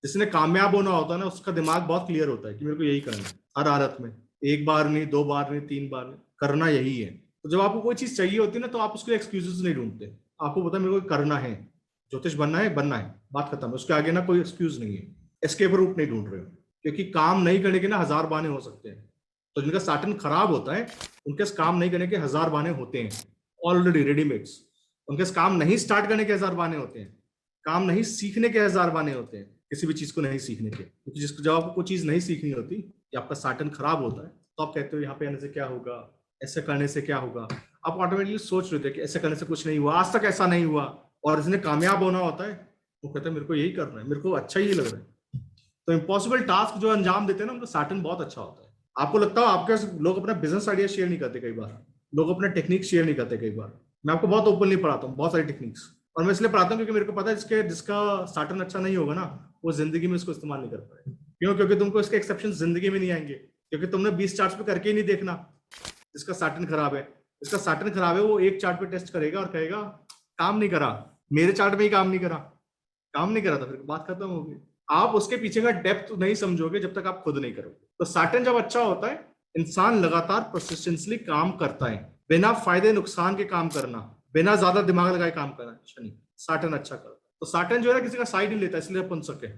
जिसने कामयाब होना होता है ना, उसका दिमाग बहुत क्लियर होता है कि मेरे को यही करना है हर हालत में, एक बार नहीं, दो बार नहीं, तीन बार नहीं, करना यही है। तो जब आपको कोई चीज चाहिए होती है ना, तो आप उसके लिए एक्सक्यूजेस नहीं ढूंढते। आपको पता है मेरे को करना है, ज्योतिष बनना है, बनना है, बात खत्म है। उसके आगे ना कोई एक्सक्यूज नहीं है, एस्केप रूट नहीं ढूंढ रहे हो। क्योंकि काम नहीं करने के ना हजार बहाने हो सकते हैं। तो जिनका साटन खराब होता है, उनके काम नहीं करने के हजार बहाने होते हैं, ऑलरेडी रेडीमेड्स। उनके काम नहीं स्टार्ट करने के हजार बहाने होते हैं, काम नहीं सीखने के हजार बहाने होते हैं, किसी भी चीज को नहीं सीखने के। क्योंकि जिसको जब आपको कोई चीज नहीं सीखनी होती, या आपका साटन खराब होता है, तो आप कहते हो यहाँ पे आने से क्या होगा, ऐसे करने से क्या होगा। आप ऑटोमेटिकली सोच रहे थे कि ऐसे करने से कुछ नहीं हुआ, आज तक ऐसा नहीं हुआ। और जिसने कामयाब होना होता है, वो कहता है मेरे को यही करना है, मेरे को अच्छा ही लग रहा है। तो इम्पॉसिबल टास्क जो अंजाम देते हैं ना, उनका सैटर्न बहुत अच्छा होता है। आपको लगता है आपके लोग अपना बिजनेस आइडिया शेयर नहीं करते कई बार, लोग अपना टेक्निक शेयर नहीं करते कई बार। मैं आपको बहुत ओपनली पढ़ाता हूँ बहुत सारी टेक्निक्स। और मैं इसलिए पढ़ाता हूँ क्योंकि मेरे को पता है जिसका सैटर्न अच्छा नहीं होगा ना, वो जिंदगी में इसको इस्तेमाल नहीं कर पाएगा। क्यों? क्योंकि तुमको इसके एक्सेप्शन जिंदगी में नहीं आएंगे, क्योंकि तुमने 20 चार्ट्स पे करके ही नहीं देखना। जिसका सैटर्न खराब है, जिसका सैटर्न खराब है, वो एक चार्ट पे टेस्ट करेगा और कहेगा काम नहीं करा, मेरे चार्ट में ही काम नहीं करा, काम नहीं करा था, फिर बात खत्म होगी। आप उसके पीछे का डेप्थ नहीं समझोगे जब तक आप खुद नहीं करोगे। तो सैटर्न जब अच्छा होता है, इंसान लगातार परसिस्टेंटली काम करता है, बिना फायदे नुकसान के काम करना, बिना ज्यादा दिमाग लगाए काम करना। शनि सैटर्न अच्छा करता है। तो सैटर्न जो है किसी का साइड नहीं लेता, इसलिए नपुंसक है,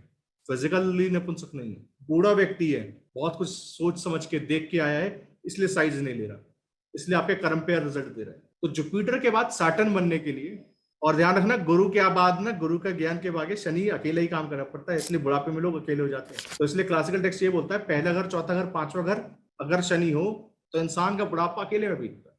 फिजिकली नपुंसक नहीं है। बूढ़ा व्यक्ति है, बहुत कुछ सोच समझ के देख के आया है, इसलिए साइज नहीं ले रहा, इसलिए आपके कर्म पे रिजल्ट दे रहा है। तो जुपिटर के बाद सैटर्न बनने के लिए, और ध्यान रखना गुरु के बाद ना, गुरु का ज्ञान के आगे शनि अकेले ही काम करना पड़ता है, इसलिए बुढ़ापे में लोग अकेले हो जाते हैं। तो इसलिए क्लासिकल टेक्स्ट ये बोलता है, पहला घर, चौथा घर, पांचवा घर अगर शनि हो, तो इंसान का बुढ़ापा अकेले में बीतता है।